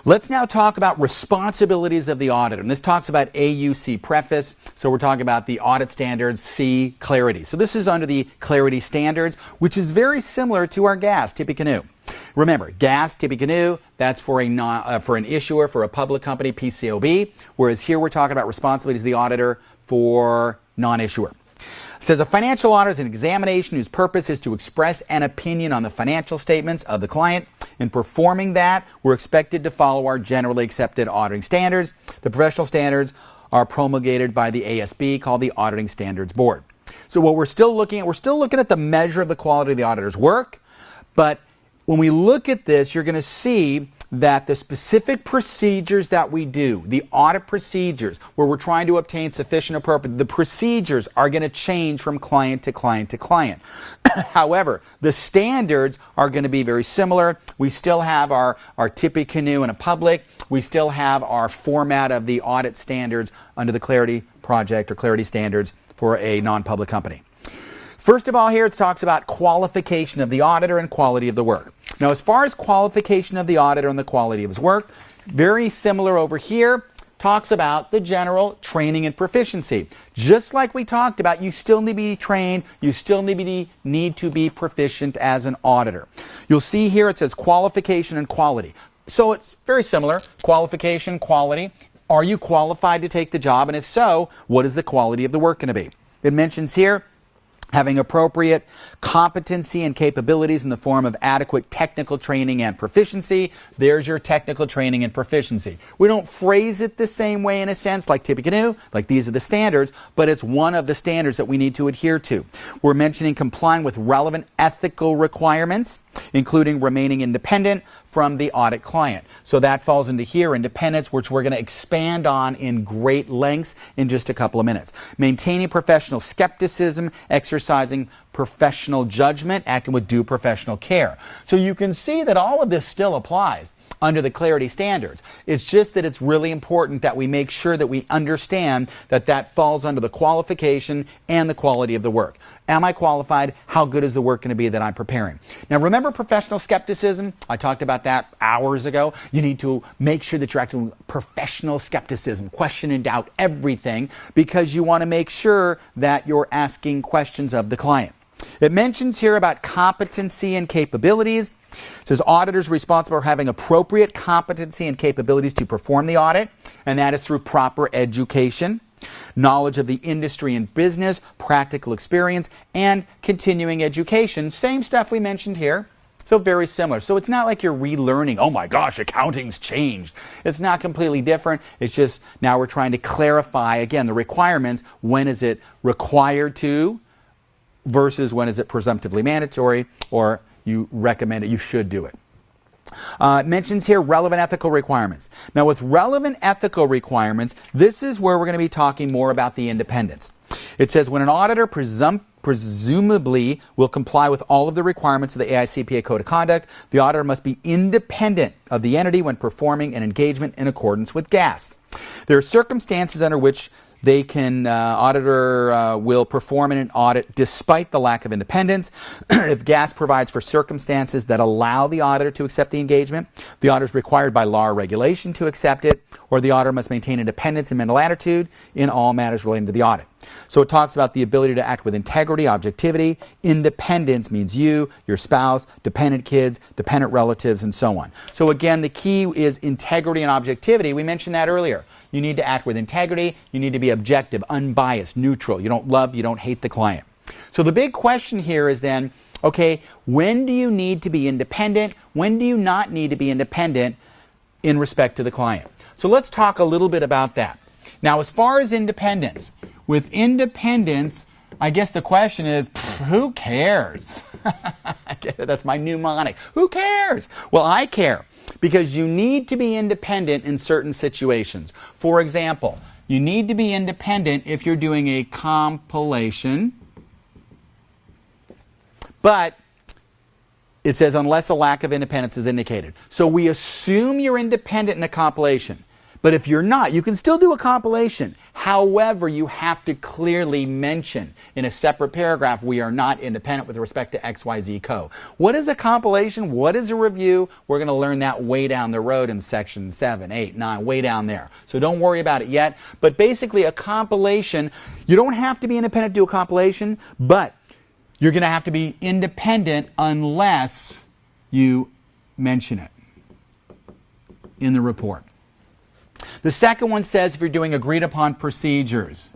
Let's now talk about responsibilities of the auditor. And this talks about AUC preface. So we're talking about the audit standards, C, clarity. So this is under the clarity standards, which is very similar to our GAS, Tippecanoe. Remember, GAS, Tippecanoe, that's for an issuer, for a public company, PCOB, whereas here we're talking about responsibilities of the auditor for non-issuer. It says a financial audit is an examination whose purpose is to express an opinion on the financial statements of the client. In performing that, we're expected to follow our generally accepted auditing standards. The professional standards are promulgated by the ASB, called the Auditing Standards Board. So what we're still looking at the measure of the quality of the auditor's work, but when we look at this, you're going to see that the specific procedures that we do, the audit procedures, where we're trying to obtain sufficient appropriate, the procedures are going to change from client to client to client. However, the standards are going to be very similar. We still have our Tippecanoe in a public. We still have our format of the audit standards under the Clarity Project or Clarity Standards for a non-public company. First of all, here it talks about qualification of the auditor and quality of the work. Now, as far as qualification of the auditor and the quality of his work, very similar over here, talks about the general training and proficiency. Just like we talked about, you still need to be trained, you still need to be proficient as an auditor. You'll see here it says qualification and quality. So it's very similar, qualification, quality. Are you qualified to take the job? And if so, what is the quality of the work going to be? It mentions here having appropriate competency and capabilities in the form of adequate technical training and proficiency. There's your technical training and proficiency. We don't phrase it the same way in a sense like Tippecanoe, like these are the standards, but it's one of the standards that we need to adhere to. We're mentioning complying with relevant ethical requirements, including remaining independent from the audit client. So that falls into here, independence, which we're going to expand on in great lengths in just a couple of minutes. Maintaining professional skepticism, exercising professional judgment, acting with due professional care. So you can see that all of this still applies under the Clarity Standards. It's just that it's really important that we make sure that we understand that that falls under the qualification and the quality of the work. Am I qualified? How good is the work going to be that I'm preparing? Now remember professional skepticism? I talked about that hours ago. You need to make sure that you're acting with professional skepticism, question and doubt everything, because you want to make sure that you're asking questions of the client. It mentions here about competency and capabilities. It says auditors responsible for having appropriate competency and capabilities to perform the audit, and that is through proper education, knowledge of the industry and business, practical experience, and continuing education. Same stuff we mentioned here. So very similar. So it's not like you're relearning, oh my gosh, accounting's changed. It's not completely different. It's just now we're trying to clarify, again, the requirements. When is it required to versus when is it presumptively mandatory, or you recommend it, you should do it. It mentions here relevant ethical requirements. Now with relevant ethical requirements, this is where we're going to be talking more about the independence. It says when an auditor presumably will comply with all of the requirements of the AICPA Code of Conduct, the auditor must be independent of the entity when performing an engagement in accordance with GAS. There are circumstances under which auditor will perform an audit despite the lack of independence. If GAS provides for circumstances that allow the auditor to accept the engagement, the auditor is required by law or regulation to accept it, or the auditor must maintain independence and mental attitude in all matters relating to the audit. So it talks about the ability to act with integrity, objectivity. Independence means you, your spouse, dependent kids, dependent relatives, and so on. So again, the key is integrity and objectivity. We mentioned that earlier. You need to act with integrity. You need to be objective, unbiased, neutral. You don't love, you don't hate the client. So the big question here is then, okay, when do you need to be independent? When do you not need to be independent in respect to the client? So let's talk a little bit about that. Now, as far as independence, with independence, I guess the question is, who cares? That's my mnemonic. Who cares? Well, I care, because you need to be independent in certain situations. For example, you need to be independent if you're doing a compilation, but it says unless a lack of independence is indicated. So we assume you're independent in a compilation. But if you're not, you can still do a compilation. However, you have to clearly mention in a separate paragraph, we are not independent with respect to XYZ Co. What is a compilation? What is a review? We're going to learn that way down the road in section 7, 8, 9, way down there. So don't worry about it yet. But basically a compilation, you don't have to be independent to do a compilation, but you're going to have to be independent unless you mention it in the report. The second one says if you're doing agreed upon procedures.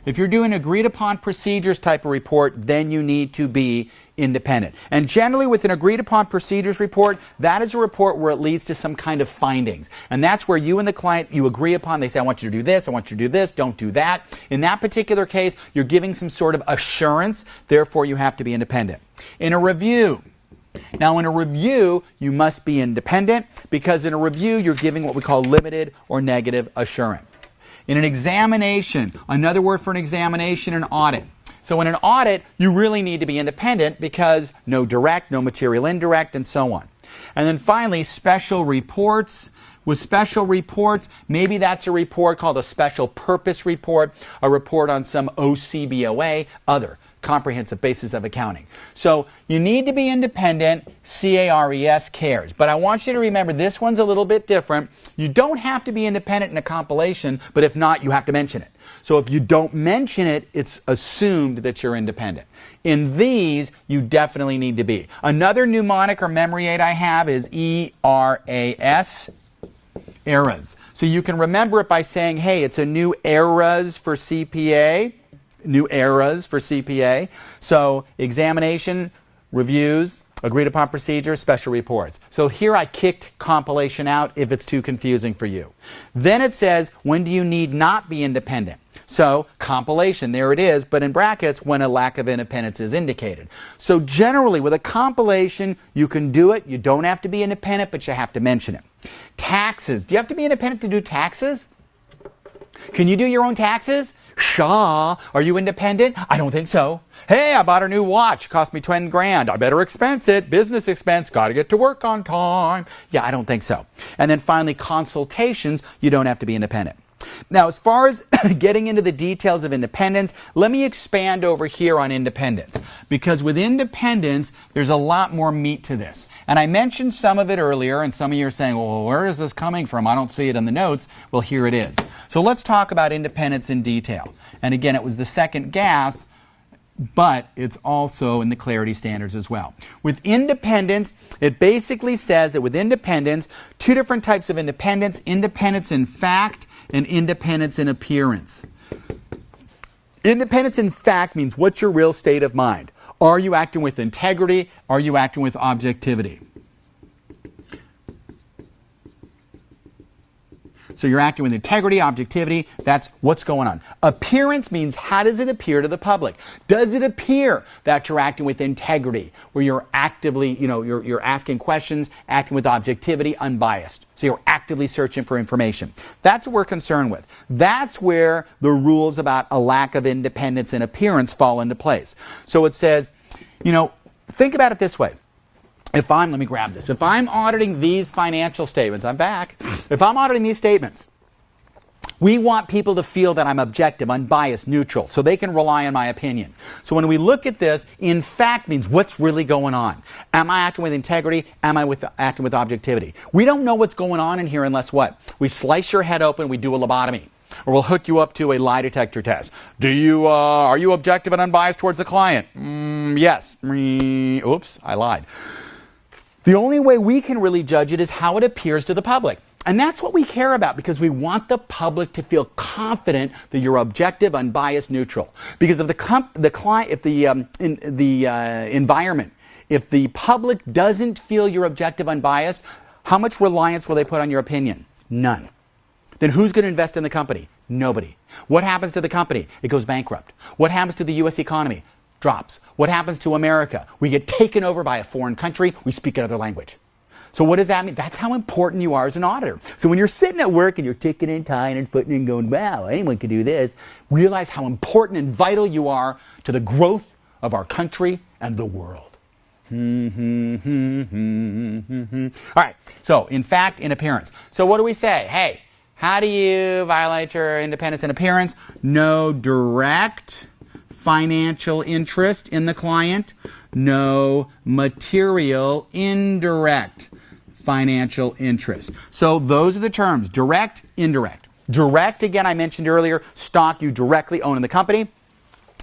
If you're doing agreed upon procedures type of report, then you need to be independent. And generally with an agreed upon procedures report, that is a report where it leads to some kind of findings. And that's where you and the client, you agree upon, they say, I want you to do this, I want you to do this, don't do that. In that particular case, you're giving some sort of assurance, therefore you have to be independent. In a review, now in a review, you must be independent because in a review, you're giving what we call limited or negative assurance. In an examination, another word for an examination, an audit. So in an audit, you really need to be independent because no direct, no material indirect, and so on. And then finally, special reports. With special reports, maybe that's a report called a special purpose report, a report on some OCBOA, other comprehensive basis of accounting. So you need to be independent, CARES, cares. But I want you to remember this one's a little bit different. You don't have to be independent in a compilation, but if not, you have to mention it. So if you don't mention it, it's assumed that you're independent. In these, you definitely need to be. Another mnemonic or memory aid I have is ERAS. Eras. So you can remember it by saying, hey, it's a new eras for CPA. New eras for CPA. So examination, reviews, agreed upon procedures, special reports. So here I kicked compilation out if it's too confusing for you. Then it says, when do you need not be independent? So compilation, there it is, but in brackets, when a lack of independence is indicated. So generally, with a compilation, you can do it. You don't have to be independent, but you have to mention it. Taxes. Do you have to be independent to do taxes? Can you do your own taxes? Shaw, are you independent? I don't think so. Hey, I bought a new watch. Cost me 10 grand. I better expense it. Business expense. Got to get to work on time. Yeah, I don't think so. And then finally, consultations. You don't have to be independent. Now, as far as getting into the details of independence, let me expand over here on independence. Because with independence, there's a lot more meat to this. And I mentioned some of it earlier, and some of you are saying, well, where is this coming from? I don't see it in the notes. Well, here it is. So let's talk about independence in detail. And again, it was the second gas, but it's also in the clarity standards as well. With independence, it basically says that with independence, two different types of independence, independence in fact and independence in appearance. Independence in fact means what's your real state of mind? Are you acting with integrity? Are you acting with objectivity? So you're acting with integrity, objectivity, that's what's going on. Appearance means how does it appear to the public? Does it appear that you're acting with integrity, where you're actively, you're asking questions, acting with objectivity, unbiased. So you're actively searching for information. That's what we're concerned with. That's where the rules about a lack of independence in appearance fall into place. So it says, think about it this way. Let me grab this. If I'm auditing these financial statements, I'm back. If I'm auditing these statements, we want people to feel that I'm objective, unbiased, neutral, so they can rely on my opinion. So when we look at this, in fact means what's really going on. Am I acting with integrity? Am I acting with objectivity? We don't know what's going on in here unless what? We slice your head open, we do a lobotomy. Or we'll hook you up to a lie detector test. Are you objective and unbiased towards the client? Yes. Oops, I lied. The only way we can really judge it is how it appears to the public. And that's what we care about because we want the public to feel confident that you're objective, unbiased, neutral. Because if the environment, if the public doesn't feel you're objective, unbiased, how much reliance will they put on your opinion? None. Then who's going to invest in the company? Nobody. What happens to the company? It goes bankrupt. What happens to the U.S. economy? Drops. What happens to America? We get taken over by a foreign country. We speak another language. So what does that mean? That's how important you are as an auditor. So when you're sitting at work and you're ticking and tying and footing and going, wow, anyone can do this, realize how important and vital you are to the growth of our country and the world. All right. So in fact, in appearance. So what do we say? Hey, How do you violate your independence and appearance? No direct financial interest in the client. No material indirect financial interest. So those are the terms, direct, indirect. Direct, again, I mentioned earlier, stock you directly own in the company.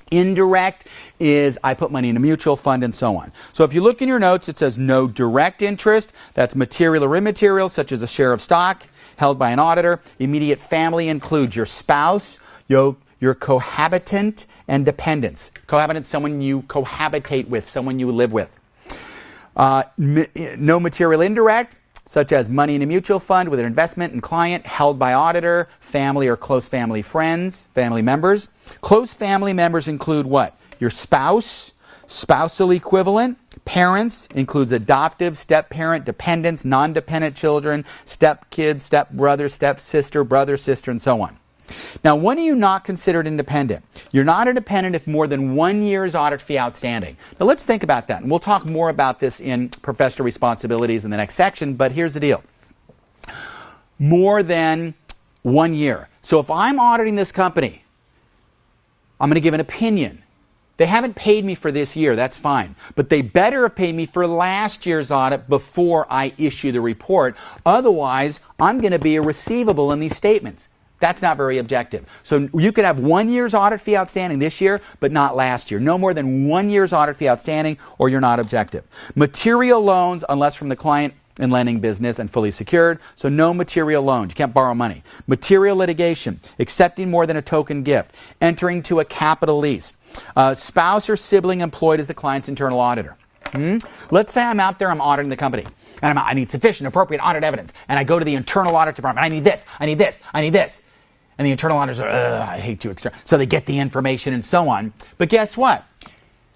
Indirect is I put money in a mutual fund and so on. So if you look in your notes, it says no direct interest. That's material or immaterial, such as a share of stock held by an auditor. Immediate family includes your spouse, your cohabitant, and dependents. Cohabitant, someone you cohabitate with, someone you live with. No material indirect, such as money in a mutual fund with an investment and client held by auditor, family or close family friends, family members. Close family members include what? Your spouse, spousal equivalent, parents, includes adoptive, step-parent, dependents, non-dependent children, step-kids, step-brother, step-sister, brother, sister, and so on. Now, when are you not considered independent? You're not independent if more than 1 year's audit fee outstanding. Now, let's think about that. And we'll talk more about this in professional responsibilities in the next section, but here's the deal. More than 1 year. So if I'm auditing this company, I'm going to give an opinion. They haven't paid me for this year, that's fine. But they better have paid me for last year's audit before I issue the report. Otherwise, I'm going to be a receivable in these statements. That's not very objective. So you could have 1 year's audit fee outstanding this year, but not last year. No more than 1 year's audit fee outstanding, or you're not objective. Material loans, unless from the client and lending business and fully secured. So no material loans. You can't borrow money. Material litigation, accepting more than a token gift, entering to a capital lease. Spouse or sibling employed as the client's internal auditor. Let's say I'm out there, I'm auditing the company. And I need sufficient, appropriate audit evidence. And I go to the internal audit department. I need this, I need this, I need this. And the internal auditors are, I hate to external. So they get the information and so on. But guess what?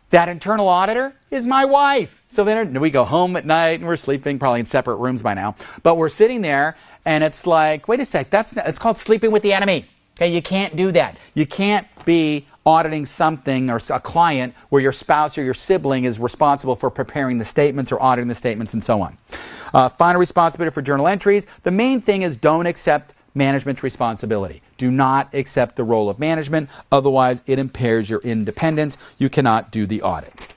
That internal auditor is my wife. So then we go home at night and we're sleeping probably in separate rooms by now. But we're sitting there and it's like, wait a sec, it's called sleeping with the enemy. Okay, you can't do that. You can't be auditing something or a client where your spouse or your sibling is responsible for preparing the statements or auditing the statements and so on. Final responsibility for journal entries. The main thing is don't accept management's responsibility. Do not accept the role of management. Otherwise, it impairs your independence. You cannot do the audit.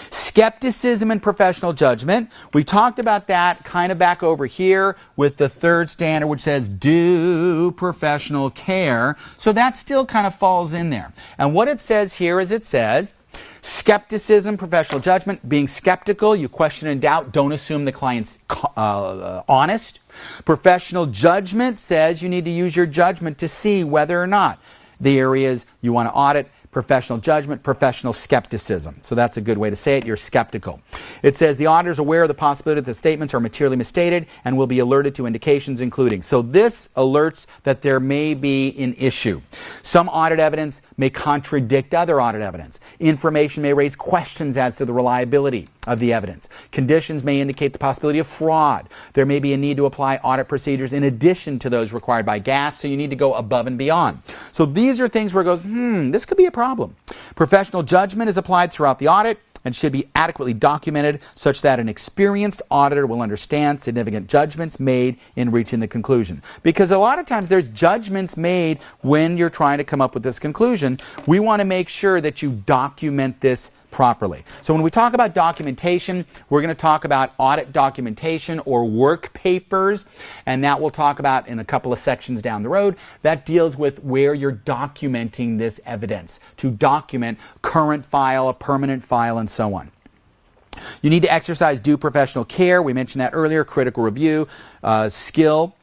Skepticism and professional judgment. We talked about that kind of back over here with the third standard, which says due professional care. So that still kind of falls in there. And what it says here is it says skepticism, professional judgment, being skeptical, you question and doubt, don't assume the client's honest. Professional judgment says you need to use your judgment to see whether or not the areas you want to audit. Professional judgment, professional skepticism. So that's a good way to say it. You're skeptical. It says the auditor is aware of the possibility that the statements are materially misstated and will be alerted to indications including. So this alerts that there may be an issue. Some audit evidence may contradict other audit evidence. Information may raise questions as to the reliability of the evidence. Conditions may indicate the possibility of fraud. There may be a need to apply audit procedures in addition to those required by GAS, so you need to go above and beyond. So these are things where it goes, this could be a problem. Professional judgment is applied throughout the audit and should be adequately documented such that an experienced auditor will understand significant judgments made in reaching the conclusion. Because a lot of times there's judgments made when you're trying to come up with this conclusion. We want to make sure that you document this properly. So when we talk about documentation, we're going to talk about audit documentation or work papers, and that we'll talk about in a couple of sections down the road. That deals with where you're documenting this evidence, to document current file, a permanent file, and so on. You need to exercise due professional care. We mentioned that earlier. Critical review, skill,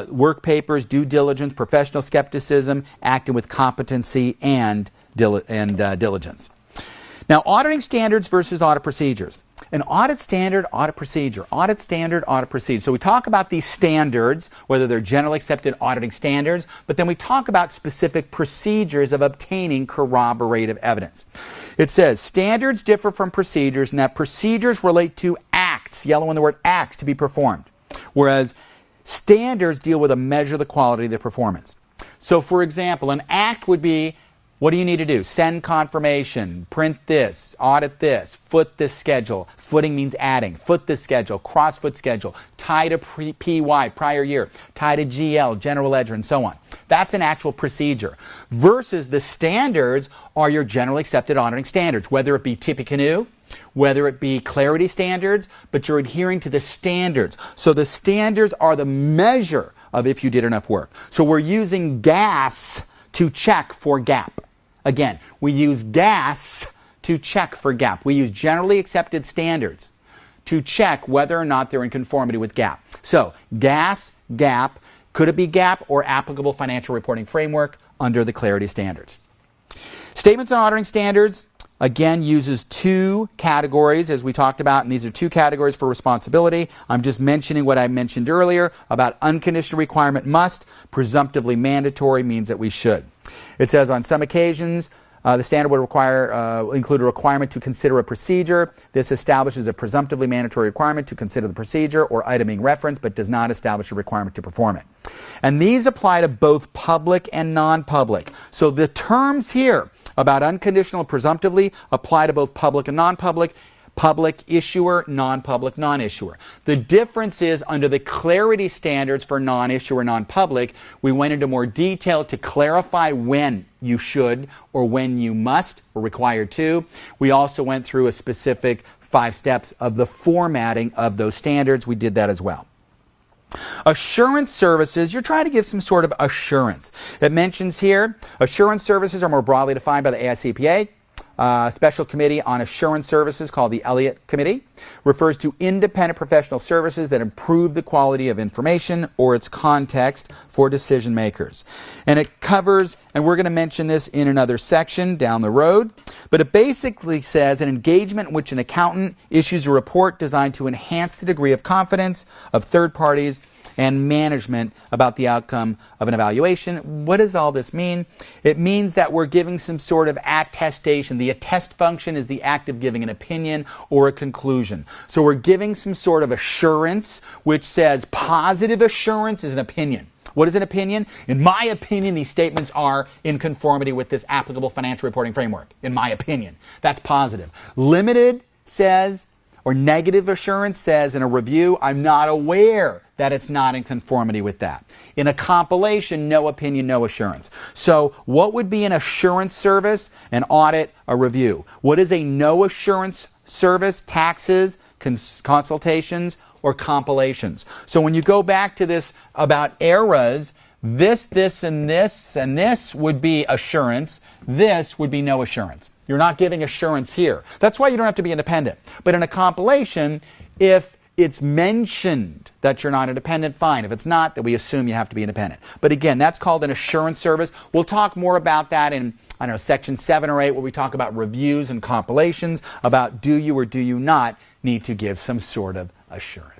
work papers, due diligence, professional skepticism, acting with competency and diligence. Now, auditing standards versus audit procedures. An audit standard, audit procedure. Audit standard, audit procedure. So we talk about these standards, whether they're generally accepted auditing standards, but then we talk about specific procedures of obtaining corroborative evidence. It says standards differ from procedures in that procedures relate to acts, yellow in the word acts, to be performed, whereas standards deal with a measure of the quality of the performance. So for example, an act would be What do you need to do? Send confirmation, print this, audit this, foot this schedule. Footing means adding. Foot this schedule, cross-foot schedule, tie to PY, prior year, tie to GL, general ledger, and so on. That's an actual procedure. Versus the standards are your generally accepted auditing standards, whether it be Tippecanoe, whether it be clarity standards, but you're adhering to the standards. So the standards are the measure of if you did enough work. So we're using GAS to check for gap. Again, we use GAS to check for gap. We use generally accepted standards to check whether or not they're in conformity with gap. So GAS, gap, could it be gap or applicable financial reporting framework under the clarity standards. Statements on auditing standards, again, uses two categories as we talked about, and these are two categories for responsibility. I'm just mentioning what I mentioned earlier about unconditional requirement must, presumptively mandatory means that we should. It says on some occasions, the standard would include a requirement to consider a procedure. This establishes a presumptively mandatory requirement to consider the procedure or item being referenced, but does not establish a requirement to perform it. And these apply to both public and non-public. So the terms here about unconditional and presumptively apply to both public and non-public, public issuer, non-public non-issuer. The difference is under the clarity standards for non-issuer, non-public, we went into more detail to clarify when you should or when you must or required to. We also went through a specific 5 steps of the formatting of those standards. We did that as well. Assurance services, you're trying to give some sort of assurance. It mentions here, assurance services are more broadly defined by the AICPA. Special Committee on Assurance Services, called the Elliott Committee, refers to independent professional services that improve the quality of information or its context for decision makers. And it covers, and we're going to mention this in another section down the road, but it basically says an engagement in which an accountant issues a report designed to enhance the degree of confidence of third parties and management about the outcome of an evaluation. What does all this mean? It means that we're giving some sort of attestation. The attest function is the act of giving an opinion or a conclusion. So we're giving some sort of assurance, which says positive assurance is an opinion. What is an opinion? In my opinion, these statements are in conformity with this applicable financial reporting framework. In my opinion. That's positive. Limited says, or negative assurance says in a review, I'm not aware that it's not in conformity with that. In a compilation, no opinion, no assurance. So what would be an assurance service? An audit, a review. What is a no assurance service? Taxes, consultations, or compilations. So when you go back to this about eras, this, and this would be assurance. This would be no assurance. You're not giving assurance here. That's why you don't have to be independent. But in a compilation, if it's mentioned that you're not independent, fine. If it's not, then we assume you have to be independent. But again, that's called an assurance service. We'll talk more about that in, I don't know, section 7 or 8, where we talk about reviews and compilations, about do you or do you not need to give some sort of assurance.